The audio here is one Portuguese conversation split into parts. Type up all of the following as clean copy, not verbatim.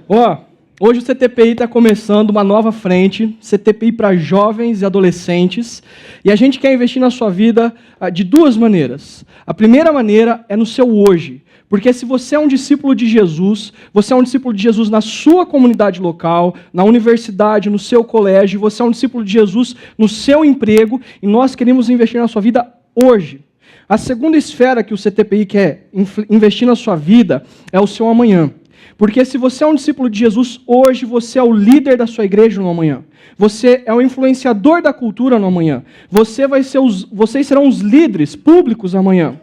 Ó, hoje o CTPI está começando uma nova frente, CTPI para jovens e adolescentes, e a gente quer investir na sua vida de duas maneiras. A primeira maneira é no seu hoje, porque se você é um discípulo de Jesus, você é um discípulo de Jesus na sua comunidade local, na universidade, no seu colégio, você é um discípulo de Jesus no seu emprego, e nós queremos investir na sua vida hoje. A segunda esfera que o CTPI quer investir na sua vida é o seu amanhã. Porque se você é um discípulo de Jesus, hoje você é o líder da sua igreja no amanhã. Você é o influenciador da cultura no amanhã. Vocês serão os líderes públicos amanhã.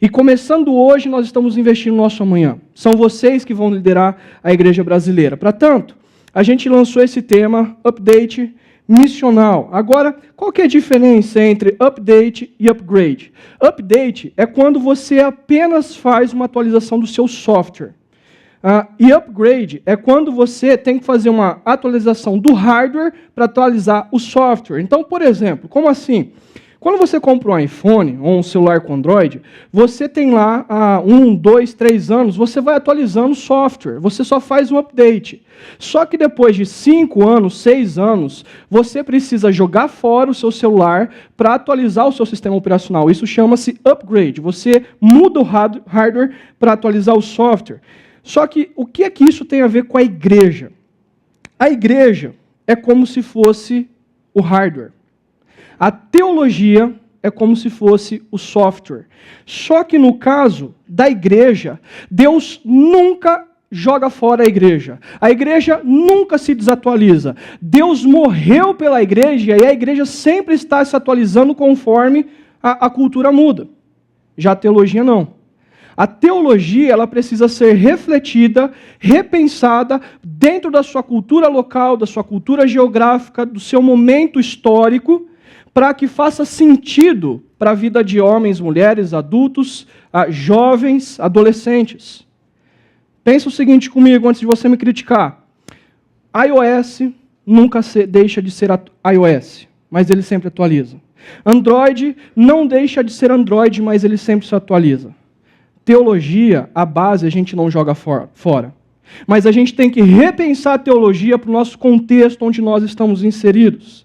E começando hoje, nós estamos investindo no nosso amanhã. São vocês que vão liderar a igreja brasileira. Portanto, a gente lançou esse tema, Update Missional. Agora, qual que é a diferença entre update e upgrade? Update é quando você apenas faz uma atualização do seu software. E upgrade é quando você tem que fazer uma atualização do hardware para atualizar o software. Então, por exemplo, como assim? Quando você compra um iPhone ou um celular com Android, você tem lá 1, 2, 3 anos, você vai atualizando o software, você só faz um update. Só que depois de 5 anos, 6 anos, você precisa jogar fora o seu celular para atualizar o seu sistema operacional. Isso chama-se upgrade. Você muda o hardware para atualizar o software. Só que o que é que isso tem a ver com a igreja? A igreja é como se fosse o hardware. A teologia é como se fosse o software. Só que no caso da igreja, Deus nunca joga fora a igreja. A igreja nunca se desatualiza. Deus morreu pela igreja e a igreja sempre está se atualizando conforme a cultura muda. Já a teologia não. A teologia ela precisa ser refletida, repensada dentro da sua cultura local, da sua cultura geográfica, do seu momento histórico, para que faça sentido para a vida de homens, mulheres, adultos, jovens, adolescentes. Pensa o seguinte comigo antes de você me criticar. iOS nunca deixa de ser iOS, mas ele sempre atualiza. Android não deixa de ser Android, mas ele sempre se atualiza. Teologia, a base, a gente não joga fora. Mas a gente tem que repensar a teologia para o nosso contexto onde nós estamos inseridos.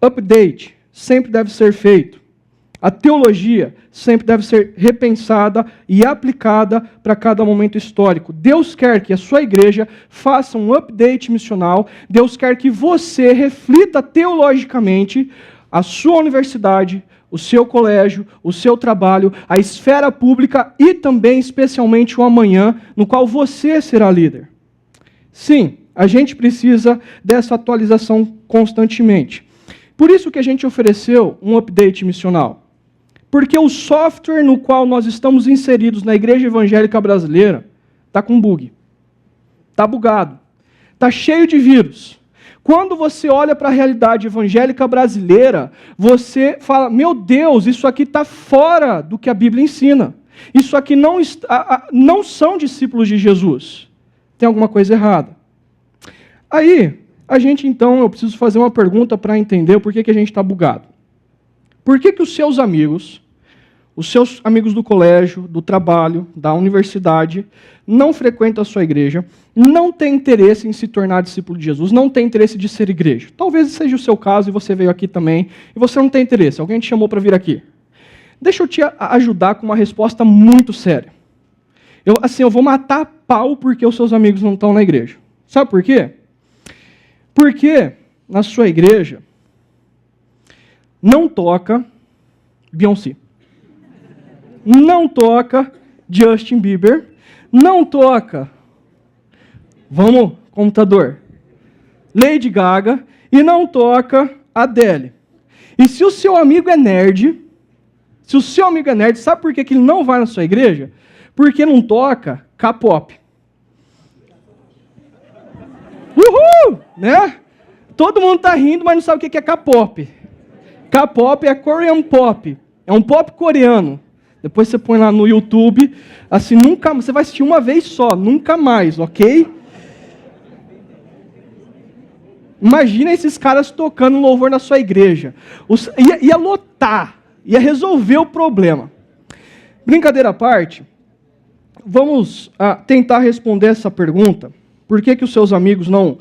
Update sempre deve ser feito. A teologia sempre deve ser repensada e aplicada para cada momento histórico. Deus quer que a sua igreja faça um update missional. Deus quer que você reflita teologicamente a sua universidade, o seu colégio, o seu trabalho, a esfera pública e também, especialmente, o amanhã, no qual você será líder. Sim, a gente precisa dessa atualização constantemente. Por isso que a gente ofereceu um update missional. Porque o software no qual nós estamos inseridos na Igreja Evangélica Brasileira está com bug. Está bugado. Está cheio de vírus. Quando você olha para a realidade evangélica brasileira, você fala, meu Deus, isso aqui está fora do que a Bíblia ensina. Isso aqui não são discípulos de Jesus. Tem alguma coisa errada. Aí, eu preciso fazer uma pergunta para entender por que a gente está bugado. Por que os seus amigos do colégio, do trabalho, da universidade, não frequentam a sua igreja, não têm interesse em se tornar discípulo de Jesus, não têm interesse de ser igreja? Talvez seja o seu caso e você veio aqui também, e você não tem interesse, alguém te chamou para vir aqui. Deixa eu te ajudar com uma resposta muito séria. Eu vou matar a pau porque os seus amigos não estão na igreja. Sabe por quê? Porque na sua igreja não toca Beyoncé. Não toca Justin Bieber, não toca, computador, Lady Gaga, e não toca Adele. E se o seu amigo é nerd, sabe por que ele não vai na sua igreja? Porque não toca K-pop. Uhul! Né? Todo mundo está rindo, mas não sabe o que é K-pop. K-pop é Korean Pop, é um pop coreano. Depois você põe lá no YouTube, assim, você vai assistir uma vez só, nunca mais, ok? Imagina esses caras tocando louvor na sua igreja. Ia lotar, ia resolver o problema. Brincadeira à parte, vamos tentar responder essa pergunta. Por que que os seus amigos não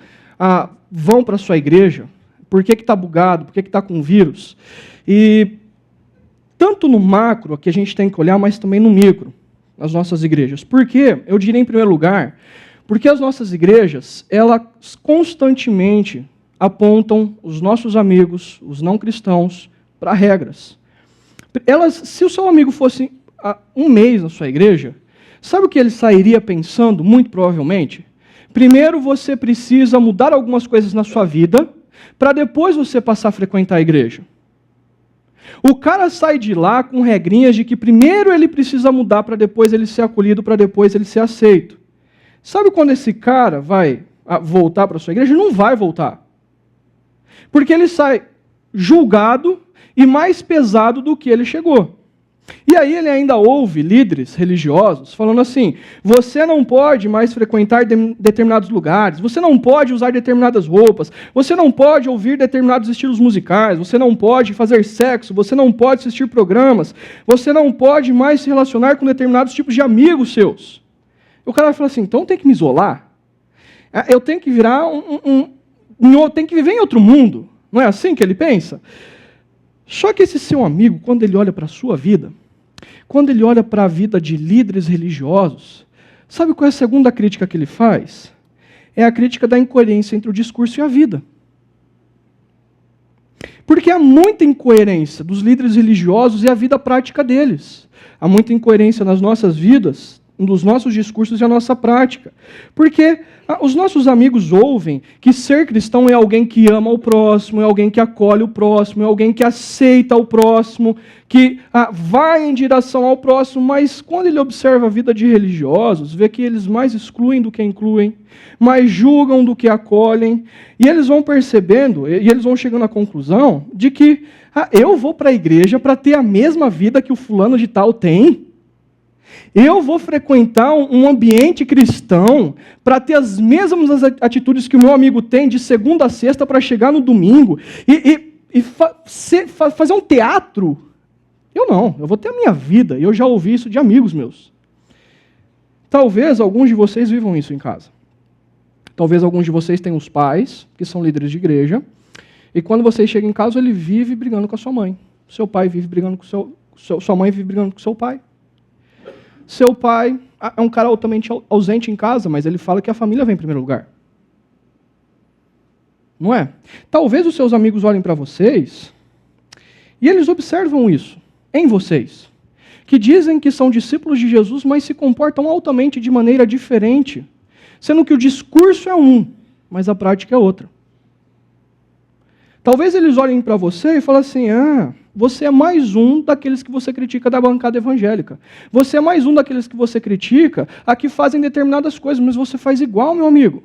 vão para a sua igreja? Por que está bugado? Por que está com vírus? E tanto no macro, que a gente tem que olhar, mas também no micro, nas nossas igrejas. Por quê? Eu diria em primeiro lugar, porque as nossas igrejas, elas constantemente apontam os nossos amigos, os não cristãos, para regras. Se o seu amigo fosse um mês na sua igreja, sabe o que ele sairia pensando, muito provavelmente? Primeiro você precisa mudar algumas coisas na sua vida, para depois você passar a frequentar a igreja. O cara sai de lá com regrinhas de que primeiro ele precisa mudar para depois ele ser acolhido, para depois ele ser aceito. Sabe quando esse cara vai voltar para a sua igreja? Ele não vai voltar. Porque ele sai julgado e mais pesado do que ele chegou. E aí ele ainda ouve líderes religiosos falando assim, você não pode mais frequentar determinados lugares, você não pode usar determinadas roupas, você não pode ouvir determinados estilos musicais, você não pode fazer sexo, você não pode assistir programas, você não pode mais se relacionar com determinados tipos de amigos seus. O cara vai falar assim, então eu tenho que me isolar? Eu tenho que virar tenho que viver em outro mundo? Não é assim que ele pensa? Só que esse seu amigo, quando ele olha para a sua vida, quando ele olha para a vida de líderes religiosos, sabe qual é a segunda crítica que ele faz? É a crítica da incoerência entre o discurso e a vida. Porque há muita incoerência dos líderes religiosos e a vida prática deles. Há muita incoerência nas nossas vidas, nos nossos discursos e a nossa prática. Porque os nossos amigos ouvem que ser cristão é alguém que ama o próximo, é alguém que acolhe o próximo, é alguém que aceita o próximo, que vai em direção ao próximo, mas quando ele observa a vida de religiosos, vê que eles mais excluem do que incluem, mais julgam do que acolhem, e eles vão percebendo, e eles vão chegando à conclusão de que eu vou para a igreja para ter a mesma vida que o fulano de tal tem. Eu vou frequentar um ambiente cristão para ter as mesmas atitudes que o meu amigo tem de segunda a sexta para chegar no domingo e fazer um teatro. Eu vou ter a minha vida, e eu já ouvi isso de amigos meus. Talvez alguns de vocês vivam isso em casa. Talvez alguns de vocês tenham os pais, que são líderes de igreja, e quando vocês chegam em casa, ele vive brigando com a sua mãe. Seu pai vive brigando com sua mãe vive brigando com seu pai. Seu pai é um cara altamente ausente em casa, mas ele fala que a família vem em primeiro lugar. Não é? Talvez os seus amigos olhem para vocês e eles observam isso em vocês, que dizem que são discípulos de Jesus, mas se comportam altamente de maneira diferente, sendo que o discurso é um, mas a prática é outra. Talvez eles olhem para você e falem assim, você é mais um daqueles que você critica da bancada evangélica. Você é mais um daqueles que você critica a que fazem determinadas coisas, mas você faz igual, meu amigo.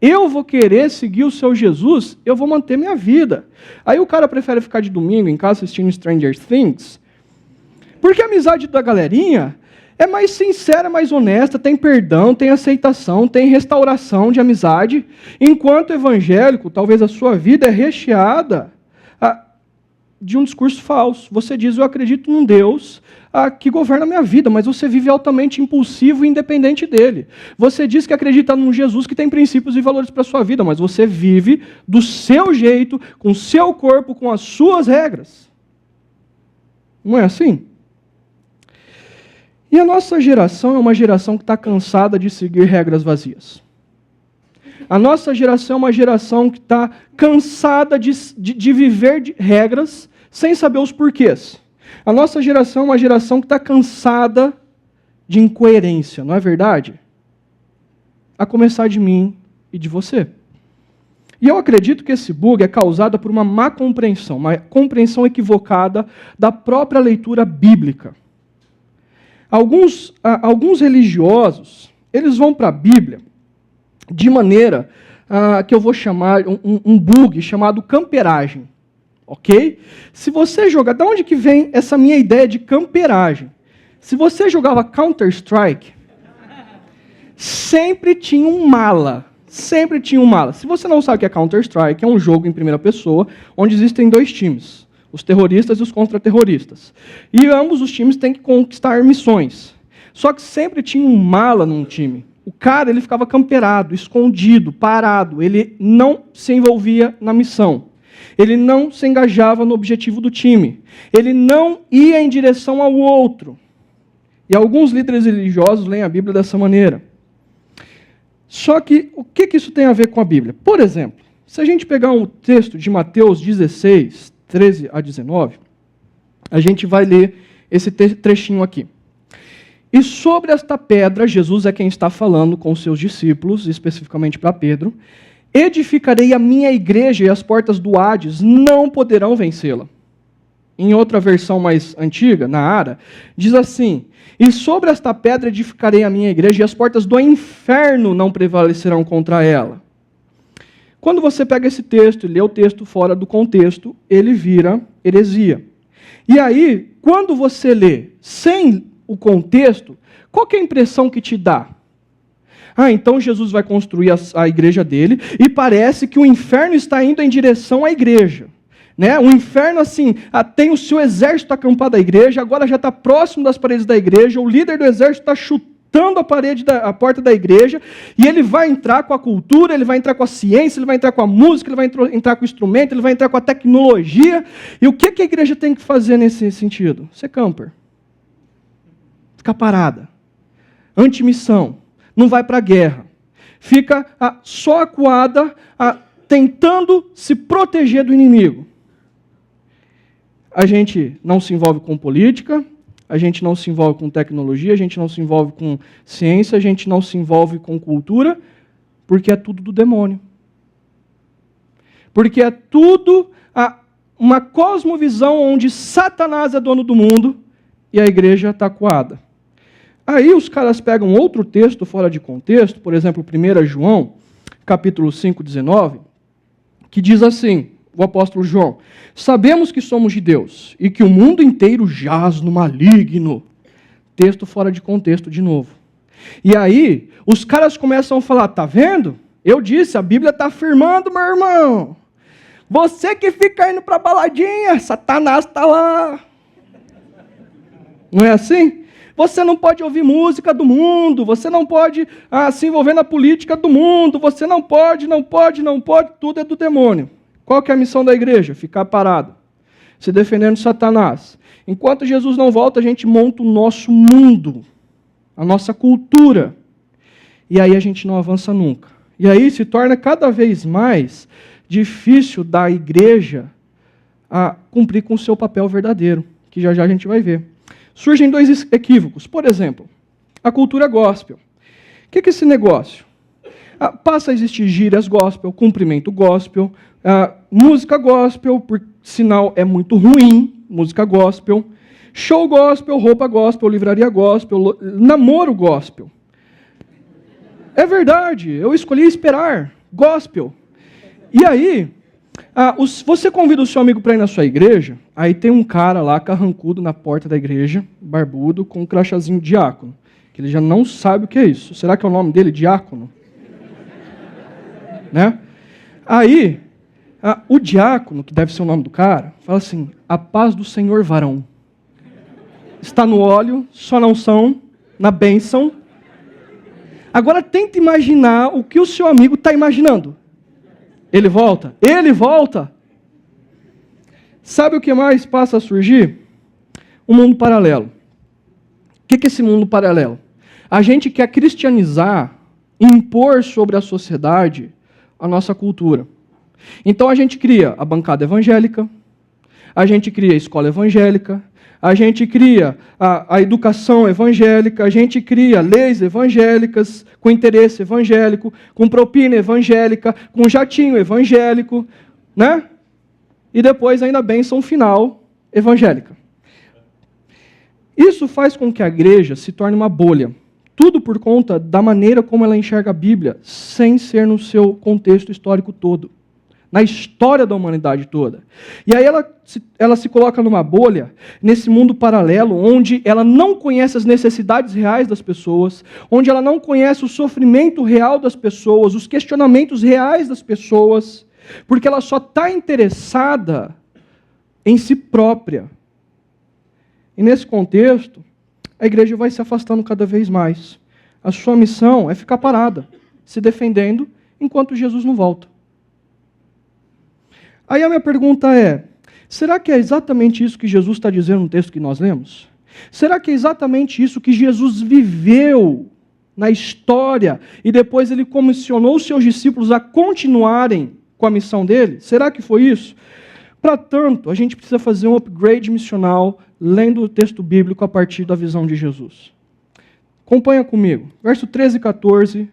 Eu vou querer seguir o seu Jesus, eu vou manter minha vida. Aí o cara prefere ficar de domingo em casa assistindo Stranger Things, porque a amizade da galerinha é mais sincera, mais honesta, tem perdão, tem aceitação, tem restauração de amizade, enquanto evangélico, talvez a sua vida é recheada de um discurso falso. Você diz, eu acredito num Deus que governa a minha vida, mas você vive altamente impulsivo e independente dele. Você diz que acredita num Jesus que tem princípios e valores para a sua vida, mas você vive do seu jeito, com o seu corpo, com as suas regras. Não é assim? E a nossa geração é uma geração que está cansada de seguir regras vazias. A nossa geração é uma geração que está cansada de viver de regras sem saber os porquês. A nossa geração é uma geração que está cansada de incoerência, não é verdade? A começar de mim e de você. E eu acredito que esse bug é causado por uma má compreensão, uma compreensão equivocada da própria leitura bíblica. Alguns religiosos, eles vão para a Bíblia de maneira que eu vou chamar um bug chamado camperagem. Ok? Se você jogar... De onde que vem essa minha ideia de camperagem? Se você jogava Counter-Strike, sempre tinha um mala. Sempre tinha um mala. Se você não sabe o que é Counter-Strike, é um jogo em primeira pessoa, onde existem dois times. Os terroristas e os contra-terroristas. E ambos os times têm que conquistar missões. Só que sempre tinha um mala num time. O cara, ele ficava camperado, escondido, parado. Ele não se envolvia na missão. Ele não se engajava no objetivo do time. Ele não ia em direção ao outro. E alguns líderes religiosos leem a Bíblia dessa maneira. Só que, o que isso tem a ver com a Bíblia? Por exemplo, se a gente pegar um texto de Mateus 16, 13 a 19, a gente vai ler esse trechinho aqui. E sobre esta pedra, Jesus é quem está falando com os seus discípulos, especificamente para Pedro, edificarei a minha igreja e as portas do Hades não poderão vencê-la. Em outra versão mais antiga, na Ara, diz assim, e sobre esta pedra edificarei a minha igreja e as portas do inferno não prevalecerão contra ela. Quando você pega esse texto e lê o texto fora do contexto, ele vira heresia. E aí, quando você lê sem o contexto, qual que é a impressão que te dá? Então Jesus vai construir a igreja dele e parece que o inferno está indo em direção à igreja. Né? O inferno, assim, tem o seu exército acampado à igreja, agora já está próximo das paredes da igreja, o líder do exército está chutando a porta da igreja, e ele vai entrar com a cultura, ele vai entrar com a ciência, ele vai entrar com a música, ele vai entrar com o instrumento, ele vai entrar com a tecnologia. E o que a igreja tem que fazer nesse sentido? Ser camper. Ficar parada. Antimissão. Não vai para a guerra. Fica só acuada, tentando se proteger do inimigo. A gente não se envolve com política, a gente não se envolve com tecnologia, a gente não se envolve com ciência, a gente não se envolve com cultura, porque é tudo do demônio. Porque é tudo uma cosmovisão onde Satanás é dono do mundo e a igreja está acuada. Aí os caras pegam outro texto fora de contexto, por exemplo, 1 João, capítulo 5, 19, que diz assim, o apóstolo João, sabemos que somos de Deus e que o mundo inteiro jaz no maligno. Texto fora de contexto de novo. E aí, os caras começam a falar, tá vendo? Eu disse, a Bíblia está afirmando, meu irmão. Você que fica indo para a baladinha, Satanás está lá. Não é assim? Você não pode ouvir música do mundo, você não pode se envolver na política do mundo, você não pode, tudo é do demônio. Qual que é a missão da igreja? Ficar parado, se defendendo de Satanás. Enquanto Jesus não volta, a gente monta o nosso mundo, a nossa cultura. E aí a gente não avança nunca. E aí se torna cada vez mais difícil da igreja cumprir com o seu papel verdadeiro, que já já a gente vai ver. Surgem dois equívocos. Por exemplo, a cultura gospel. O que é esse negócio? Passa a existir gírias gospel, cumprimento gospel, música gospel, por sinal é muito ruim, música gospel, show gospel, roupa gospel, livraria gospel, namoro gospel. É verdade, eu escolhi esperar, gospel. E aí, você convida o seu amigo para ir na sua igreja, aí tem um cara lá, carrancudo na porta da igreja, barbudo, com um crachazinho diácono, que ele já não sabe o que é isso. Será que é o nome dele, diácono? Né? Aí, o diácono, que deve ser o nome do cara, fala assim, a paz do Senhor varão. Está no óleo, só não são, na bênção. Agora tenta imaginar o que o seu amigo está imaginando. Ele volta? Ele volta! Sabe o que mais passa a surgir? Um mundo paralelo. O que é esse mundo paralelo? A gente quer cristianizar, impor sobre a sociedade a nossa cultura. Então a gente cria a bancada evangélica, a gente cria a escola evangélica, a gente cria a educação evangélica, a gente cria leis evangélicas, com interesse evangélico, com propina evangélica, com jatinho evangélico, né? E depois ainda a bênção final evangélica. Isso faz com que a igreja se torne uma bolha. Tudo por conta da maneira como ela enxerga a Bíblia, sem ser no seu contexto histórico todo. Na história da humanidade toda. E aí ela se coloca numa bolha, nesse mundo paralelo, onde ela não conhece as necessidades reais das pessoas, onde ela não conhece o sofrimento real das pessoas, os questionamentos reais das pessoas, porque ela só está interessada em si própria. E nesse contexto, a igreja vai se afastando cada vez mais. A sua missão é ficar parada, se defendendo, enquanto Jesus não volta. Aí a minha pergunta é, será que é exatamente isso que Jesus está dizendo no texto que nós lemos? Será que é exatamente isso que Jesus viveu na história e depois ele comissionou os seus discípulos a continuarem com a missão dele? Será que foi isso? Para tanto, a gente precisa fazer um upgrade missional lendo o texto bíblico a partir da visão de Jesus. Acompanha comigo. Verso 13 e 14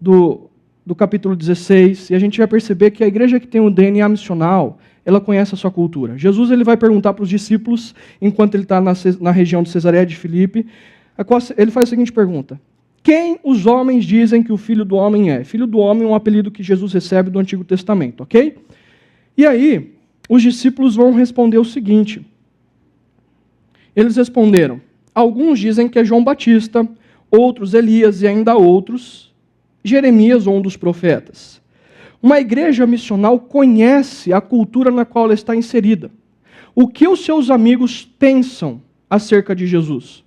do capítulo 16, e a gente vai perceber que a igreja que tem um DNA missional, ela conhece a sua cultura. Jesus ele vai perguntar para os discípulos, enquanto ele está na região de Cesareia de Filipe, ele faz a seguinte pergunta: quem os homens dizem que o Filho do Homem é? Filho do Homem é um apelido que Jesus recebe do Antigo Testamento, ok? E aí, os discípulos vão responder o seguinte. Eles responderam, alguns dizem que é João Batista, outros Elias e ainda outros, Jeremias ou um dos profetas. Uma igreja missional conhece a cultura na qual ela está inserida. O que os seus amigos pensam acerca de Jesus?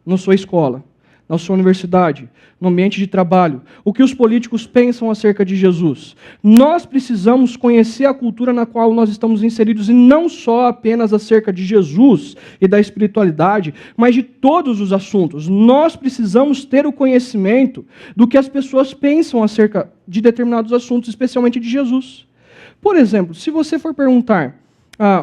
Na sua escola, na sua universidade, no ambiente de trabalho. O que os políticos pensam acerca de Jesus? Nós precisamos conhecer a cultura na qual nós estamos inseridos, e não só apenas acerca de Jesus e da espiritualidade, mas de todos os assuntos. Nós precisamos ter o conhecimento do que as pessoas pensam acerca de determinados assuntos, especialmente de Jesus. Por exemplo, se você for perguntar,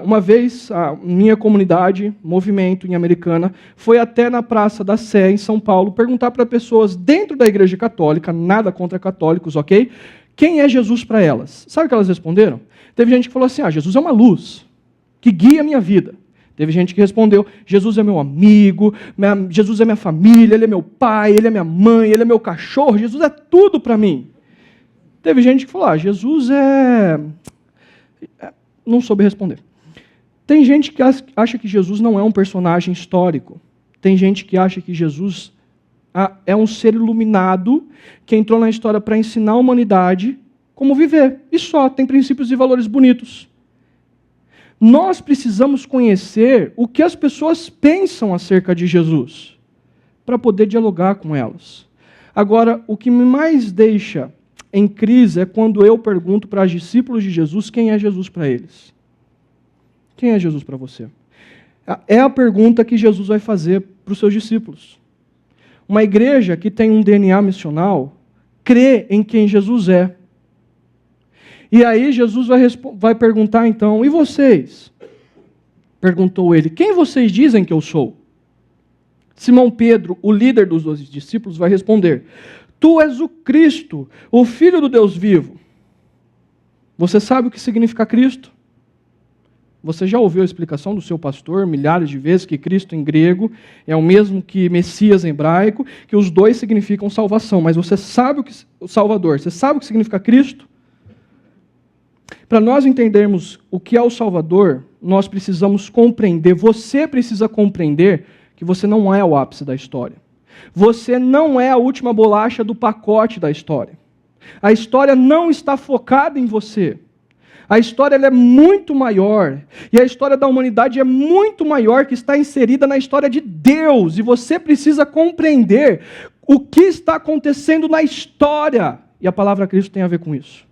uma vez, a minha comunidade, movimento em Americana, foi até na Praça da Sé, em São Paulo, perguntar para pessoas dentro da igreja católica, nada contra católicos, ok? Quem é Jesus para elas? Sabe o que elas responderam? Teve gente que falou assim, Jesus é uma luz que guia a minha vida. Teve gente que respondeu, Jesus é meu amigo, Jesus é minha família, Ele é meu pai, Ele é minha mãe, Ele é meu cachorro, Jesus é tudo para mim. Teve gente que falou, Jesus não soube responder. Tem gente que acha que Jesus não é um personagem histórico. Tem gente que acha que Jesus é um ser iluminado que entrou na história para ensinar a humanidade como viver. E só, tem princípios e valores bonitos. Nós precisamos conhecer o que as pessoas pensam acerca de Jesus para poder dialogar com elas. Agora, o que me mais deixa em crise é quando eu pergunto para os discípulos de Jesus quem é Jesus para eles. Quem é Jesus para você? É a pergunta que Jesus vai fazer para os seus discípulos. Uma igreja que tem um DNA missional crê em quem Jesus é. E aí Jesus vai perguntar então, e vocês? Perguntou ele, quem vocês dizem que eu sou? Simão Pedro, o líder dos 12 discípulos, vai responder, tu és o Cristo, o Filho do Deus vivo. Você sabe o que significa Cristo? Você já ouviu a explicação do seu pastor milhares de vezes que Cristo em grego é o mesmo que Messias em hebraico, que os dois significam salvação, mas você sabe o que o Salvador, você sabe o que significa Cristo? Para nós entendermos o que é o Salvador, nós precisamos compreender, você precisa compreender que você não é o ápice da história. Você não é a última bolacha do pacote da história. A história não está focada em você. A história ela é muito maior, e a história da humanidade é muito maior, que está inserida na história de Deus, e você precisa compreender o que está acontecendo na história, e a palavra Cristo tem a ver com isso.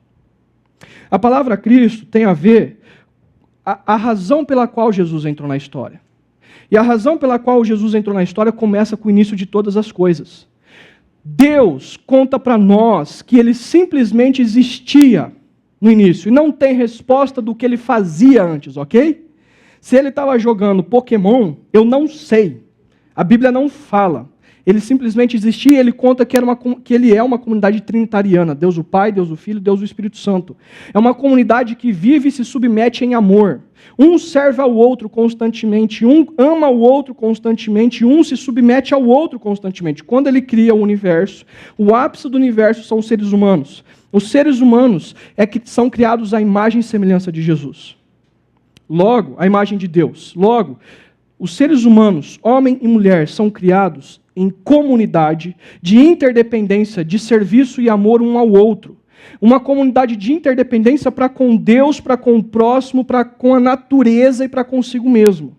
A palavra Cristo tem a ver a razão pela qual Jesus entrou na história. E a razão pela qual Jesus entrou na história começa com o início de todas as coisas. Deus conta para nós que Ele simplesmente existia no início, e não tem resposta do que ele fazia antes, ok? Se ele estava jogando Pokémon, eu não sei. A Bíblia não fala. Ele simplesmente existia e ele conta que ele é uma comunidade trinitariana. Deus o Pai, Deus o Filho, Deus o Espírito Santo. É uma comunidade que vive e se submete em amor. Um serve ao outro constantemente, um ama o outro constantemente, um se submete ao outro constantemente. Quando ele cria o universo, o ápice do universo são os seres humanos. Os seres humanos é que são criados à imagem e semelhança de Jesus. Logo, a imagem de Deus. Logo, os seres humanos, homem e mulher, são criados em comunidade de interdependência, de serviço e amor um ao outro. Uma comunidade de interdependência para com Deus, para com o próximo, para com a natureza e para consigo mesmo.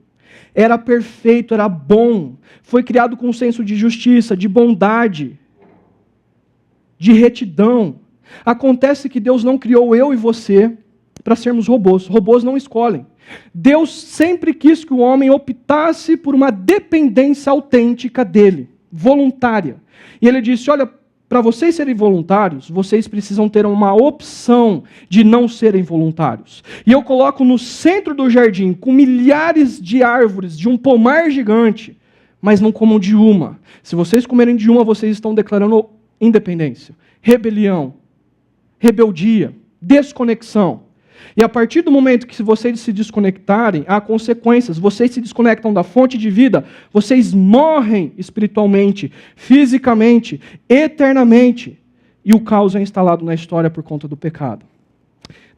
era perfeito, era bom, foi criado com um senso de justiça, de bondade, de retidão. Acontece que Deus não criou eu e você para sermos robôs. Robôs não escolhem. Deus sempre quis que o homem optasse por uma dependência autêntica dele, voluntária. E ele disse, olha, para vocês serem voluntários, vocês precisam ter uma opção de não serem voluntários. E eu coloco no centro do jardim, com milhares de árvores, de um pomar gigante, mas não comam de uma. Se vocês comerem de uma, vocês estão declarando independência, rebelião, rebeldia, desconexão. E a partir do momento que vocês se desconectarem, há consequências. Vocês se desconectam da fonte de vida, vocês morrem espiritualmente, fisicamente, eternamente. E o caos é instalado na história por conta do pecado.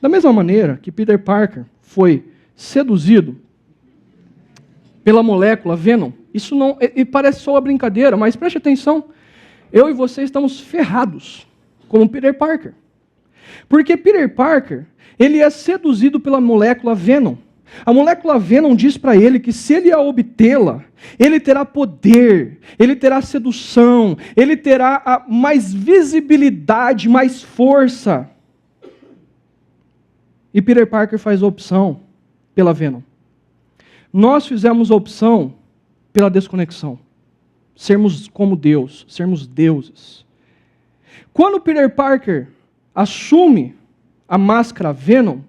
Da mesma maneira que Peter Parker foi seduzido pela molécula Venom, isso não, e parece só uma brincadeira, mas preste atenção, eu e você estamos ferrados, como Peter Parker. Porque Peter Parker, ele é seduzido pela molécula Venom. A molécula Venom diz para ele que se ele a obtê-la, ele terá poder, ele terá sedução, ele terá mais visibilidade, mais força. E Peter Parker faz a opção pela Venom. Nós fizemos a opção pela desconexão. Sermos como Deus, sermos deuses. Quando Peter Parker assume a máscara Venom,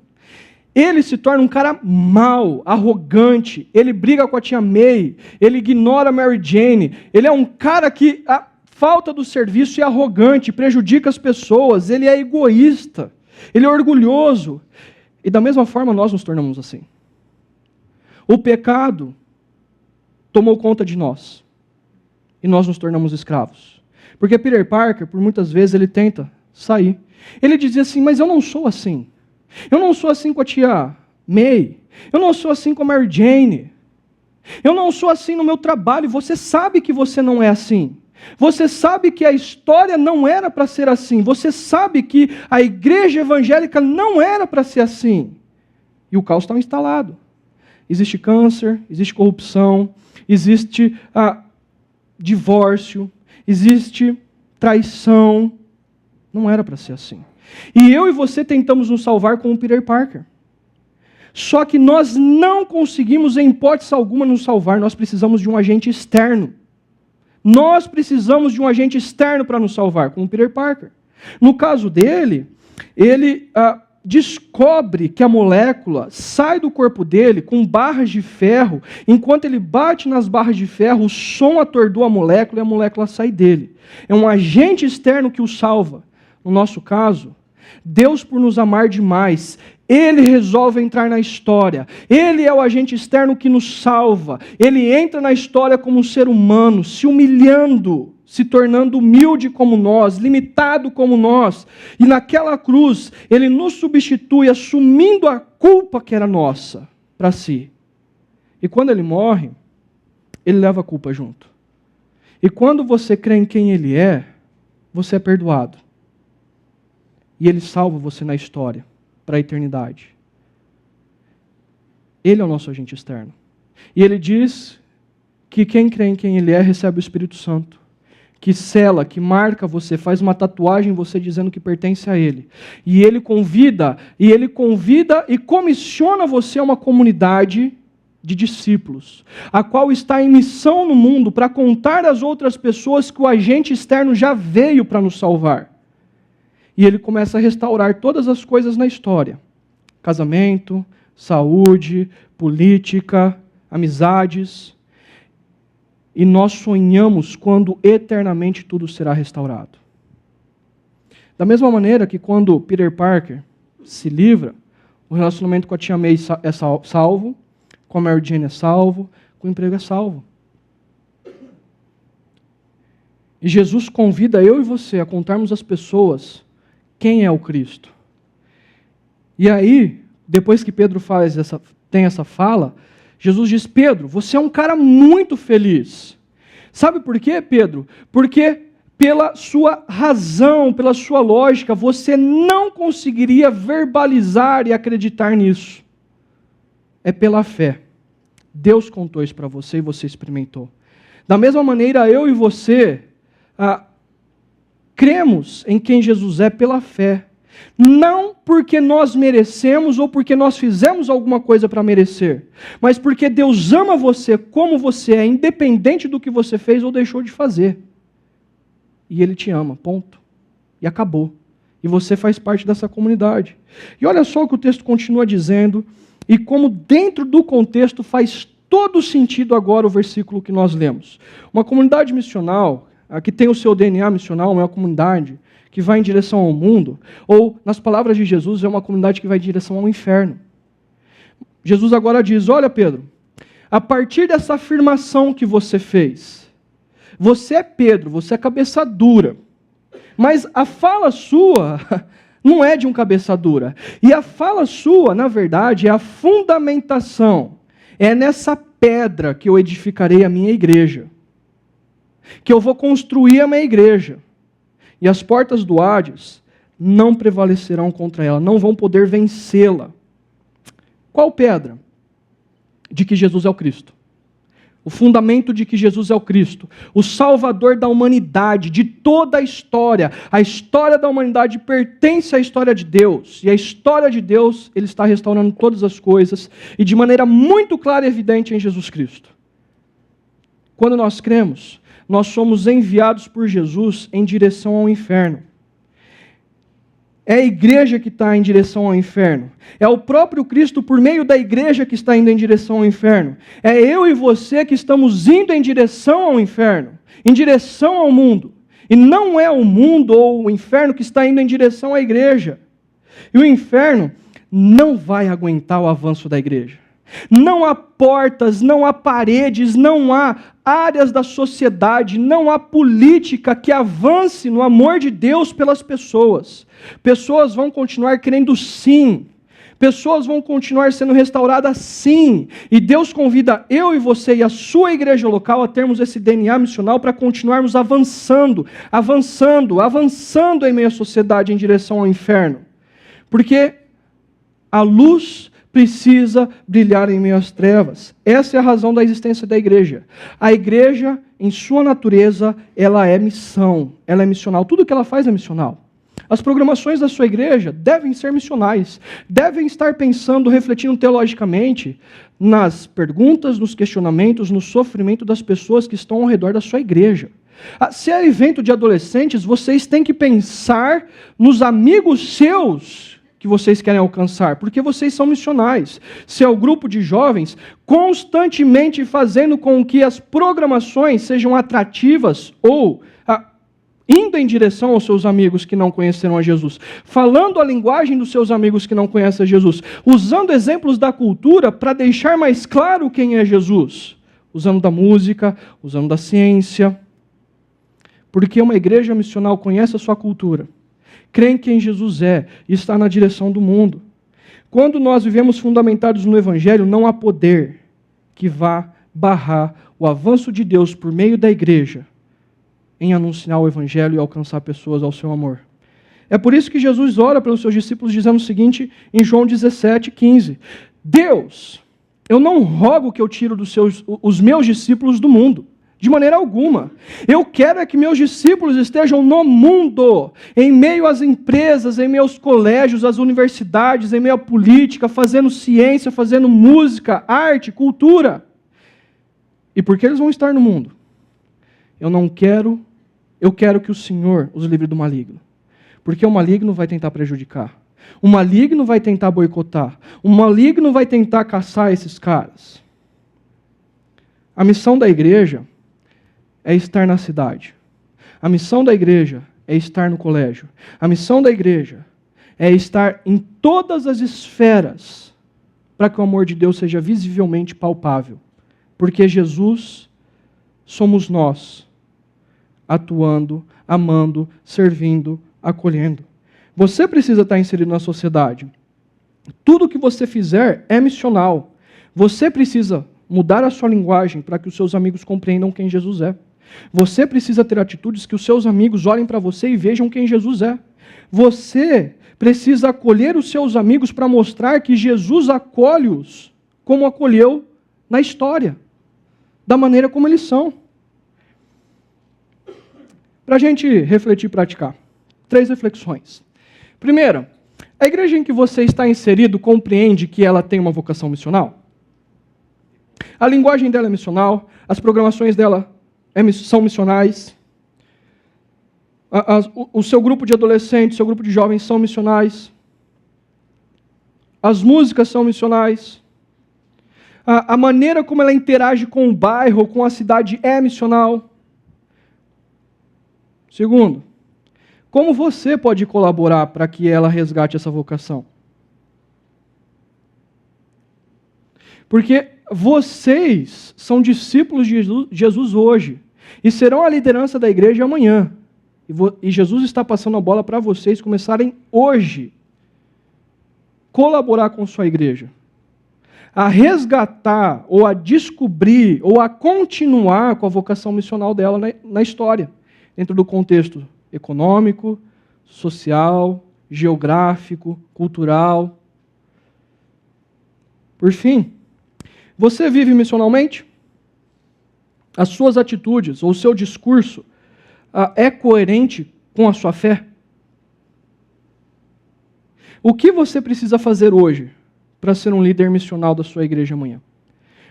ele se torna um cara mau, arrogante, ele briga com a tia May, ele ignora a Mary Jane, ele é um cara que a falta do serviço é arrogante, prejudica as pessoas, ele é egoísta, ele é orgulhoso. E da mesma forma nós nos tornamos assim. O pecado tomou conta de nós, e nós nos tornamos escravos. Porque Peter Parker, por muitas vezes, ele tenta sair. Ele dizia assim, mas eu não sou assim. Eu não sou assim com a tia May. Eu não sou assim com a Mary Jane. Eu não sou assim no meu trabalho. Você sabe que você não é assim. Você sabe que a história não era para ser assim. Você sabe que a igreja evangélica não era para ser assim. E o caos está instalado. Existe câncer, existe corrupção, existe divórcio, existe traição. Não era para ser assim. E eu e você tentamos nos salvar com o Peter Parker. Só que nós não conseguimos, em hipótese alguma, nos salvar. Nós precisamos de um agente externo. Nós precisamos de um agente externo para nos salvar, com o Peter Parker. No caso dele, ele descobre que a molécula sai do corpo dele com barras de ferro. Enquanto ele bate nas barras de ferro, o som atordoa a molécula e a molécula sai dele. É um agente externo que o salva. No nosso caso, Deus, por nos amar demais, Ele resolve entrar na história. Ele é o agente externo que nos salva. Ele entra na história como um ser humano, se humilhando, se tornando humilde como nós, limitado como nós. E naquela cruz, Ele nos substitui, assumindo a culpa que era nossa, para si. E quando Ele morre, Ele leva a culpa junto. E quando você crê em quem Ele é, você é perdoado. E Ele salva você na história, para a eternidade. Ele é o nosso agente externo. E Ele diz que quem crê em quem Ele é, recebe o Espírito Santo. Que sela, que marca você, faz uma tatuagem em você dizendo que pertence a Ele. E Ele convida e comissiona você a uma comunidade de discípulos, a qual está em missão no mundo para contar às outras pessoas que o agente externo já veio para nos salvar. E Ele começa a restaurar todas as coisas na história. Casamento, saúde, política, amizades. E nós sonhamos quando eternamente tudo será restaurado. Da mesma maneira que quando Peter Parker se livra, o relacionamento com a tia May é salvo, com a Mary Jane é salvo, com o emprego é salvo. E Jesus convida eu e você a contarmos às pessoas quem é o Cristo. E aí, depois que Pedro tem essa fala, Jesus diz, Pedro, você é um cara muito feliz. Sabe por quê, Pedro? Porque pela sua razão, pela sua lógica, você não conseguiria verbalizar e acreditar nisso. É pela fé. Deus contou isso para você e você experimentou. Da mesma maneira, eu e você cremos em quem Jesus é pela fé. Não porque nós merecemos ou porque nós fizemos alguma coisa para merecer, mas porque Deus ama você como você é, independente do que você fez ou deixou de fazer. E Ele te ama, ponto. E acabou. E você faz parte dessa comunidade. E olha só o que o texto continua dizendo, e como dentro do contexto faz todo sentido agora o versículo que nós lemos. Uma comunidade missional, que tem o seu DNA missional, é uma comunidade que vai em direção ao mundo, ou, nas palavras de Jesus, é uma comunidade que vai em direção ao inferno. Jesus agora diz, olha Pedro, a partir dessa afirmação que você fez, você é Pedro, você é cabeça dura, mas a fala sua não é de um cabeça dura, e a fala sua, na verdade, é a fundamentação, é nessa pedra que eu edificarei a minha igreja, que eu vou construir a minha igreja. E as portas do Hades não prevalecerão contra ela, não vão poder vencê-la. Qual pedra? De que Jesus é o Cristo. O fundamento de que Jesus é o Cristo, o Salvador da humanidade, de toda a história. A história da humanidade pertence à história de Deus. E a história de Deus, Ele está restaurando todas as coisas, e de maneira muito clara e evidente em Jesus Cristo. Quando nós cremos, nós somos enviados por Jesus em direção ao inferno. É a igreja que está em direção ao inferno. É o próprio Cristo, por meio da igreja, que está indo em direção ao inferno. É eu e você que estamos indo em direção ao inferno, em direção ao mundo. E não é o mundo ou o inferno que está indo em direção à igreja. E o inferno não vai aguentar o avanço da igreja. Não há portas, não há paredes, não há áreas da sociedade, não há política que avance no amor de Deus pelas pessoas. Pessoas vão continuar crendo sim. Pessoas vão continuar sendo restauradas sim. E Deus convida eu e você e a sua igreja local a termos esse DNA missional para continuarmos avançando em meio à sociedade em direção ao inferno. Porque a luz precisa brilhar em meio às trevas. Essa é a razão da existência da igreja. A igreja, em sua natureza, ela é missão, ela é missional. Tudo que ela faz é missional. As programações da sua igreja devem ser missionais, devem estar pensando, refletindo teologicamente nas perguntas, nos questionamentos, no sofrimento das pessoas que estão ao redor da sua igreja. Se é evento de adolescentes, vocês têm que pensar nos amigos seus que vocês querem alcançar, porque vocês são missionais. Se é o grupo de jovens, constantemente fazendo com que as programações sejam atrativas ou indo em direção aos seus amigos que não conheceram a Jesus, falando a linguagem dos seus amigos que não conhecem a Jesus, usando exemplos da cultura para deixar mais claro quem é Jesus, usando da música, usando da ciência, porque uma igreja missional conhece a sua cultura, crê em quem Jesus é e está na direção do mundo. Quando nós vivemos fundamentados no Evangelho, não há poder que vá barrar o avanço de Deus por meio da igreja em anunciar o Evangelho e alcançar pessoas ao seu amor. É por isso que Jesus ora pelos seus discípulos dizendo o seguinte em João 17:15. Deus, eu não rogo que eu tire os meus discípulos do mundo. De maneira alguma. Eu quero é que meus discípulos estejam no mundo, em meio às empresas, em meio aos colégios, às universidades, em meio à política, fazendo ciência, fazendo música, arte, cultura. E por que eles vão estar no mundo? Eu quero que o Senhor os livre do maligno. Porque o maligno vai tentar prejudicar. O maligno vai tentar boicotar. O maligno vai tentar caçar esses caras. A missão da igreja é estar na cidade. A missão da igreja é estar no colégio. A missão da igreja é estar em todas as esferas para que o amor de Deus seja visivelmente palpável. Porque Jesus somos nós, atuando, amando, servindo, acolhendo. Você precisa estar inserido na sociedade. Tudo que você fizer é missional. Você precisa mudar a sua linguagem para que os seus amigos compreendam quem Jesus é. Você precisa ter atitudes que os seus amigos olhem para você e vejam quem Jesus é. Você precisa acolher os seus amigos para mostrar que Jesus acolhe-os como acolheu na história, da maneira como eles são. Para a gente refletir e praticar. 3 reflexões. Primeiro, a igreja em que você está inserido compreende que ela tem uma vocação missional? A linguagem dela é missional, as programações dela são missionais, o seu grupo de adolescentes, o seu grupo de jovens são missionais, as músicas são missionais, a maneira como ela interage com o bairro, com a cidade é missional. Segundo, como você pode colaborar para que ela resgate essa vocação? Porque vocês são discípulos de Jesus hoje e serão a liderança da igreja amanhã. E Jesus está passando a bola para vocês começarem hoje colaborar com sua igreja, a resgatar, ou a descobrir, ou a continuar com a vocação missional dela na história, dentro do contexto econômico, social, geográfico, cultural. Por fim, você vive missionalmente? As suas atitudes, ou o seu discurso, é coerente com a sua fé? O que você precisa fazer hoje para ser um líder missional da sua igreja amanhã?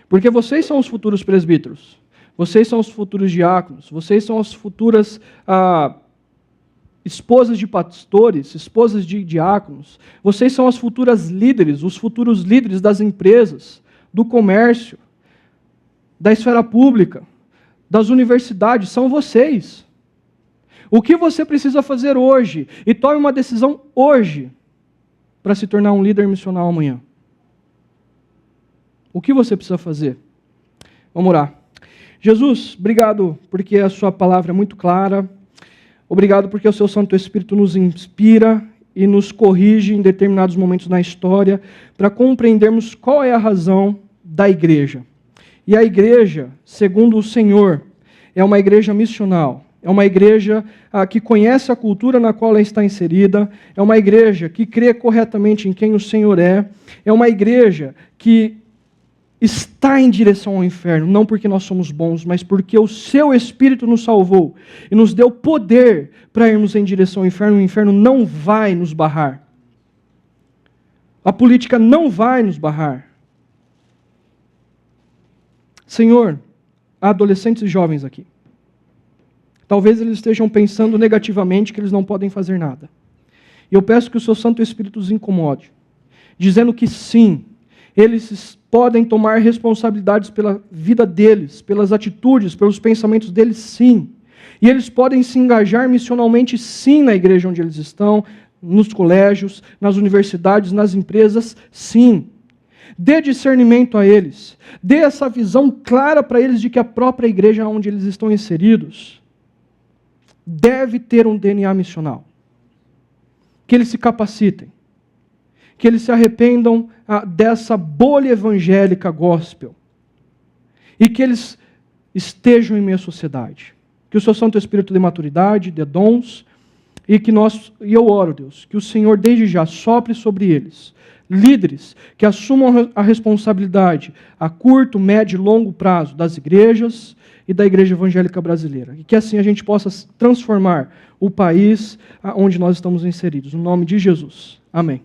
Porque vocês são os futuros presbíteros, vocês são os futuros diáconos, vocês são as futuras esposas de pastores, esposas de diáconos, vocês são as futuras líderes, os futuros líderes das empresas, do comércio, da esfera pública, das universidades, são vocês. O que você precisa fazer hoje? E tome uma decisão hoje para se tornar um líder missional amanhã. O que você precisa fazer? Vamos orar. Jesus, obrigado porque a sua palavra é muito clara. Obrigado porque o seu Santo Espírito nos inspira e nos corrige em determinados momentos na história para compreendermos qual é a razão da igreja. E a igreja, segundo o Senhor, é uma igreja missional. É uma igreja que conhece a cultura na qual ela está inserida. É uma igreja que crê corretamente em quem o Senhor é. É uma igreja que está em direção ao inferno, não porque nós somos bons, mas porque o seu Espírito nos salvou e nos deu poder para irmos em direção ao inferno. O inferno não vai nos barrar. A política não vai nos barrar. Senhor, há adolescentes e jovens aqui. Talvez eles estejam pensando negativamente que eles não podem fazer nada. E eu peço que o seu Santo Espírito os incomode, dizendo que sim, eles podem tomar responsabilidades pela vida deles, pelas atitudes, pelos pensamentos deles, sim. E eles podem se engajar missionalmente, sim, na igreja onde eles estão, nos colégios, nas universidades, nas empresas, sim. Dê discernimento a eles. Dê essa visão clara para eles de que a própria igreja onde eles estão inseridos deve ter um DNA missional. Que eles se capacitem. Que eles se arrependam dessa bolha evangélica gospel. E que eles estejam em meio à sociedade. Que o seu Santo Espírito dê maturidade, dê dons, e eu oro, Deus, que o Senhor desde já sopre sobre eles líderes que assumam a responsabilidade a curto, médio e longo prazo das igrejas e da igreja evangélica brasileira. E que assim a gente possa transformar o país onde nós estamos inseridos. No nome de Jesus. Amém.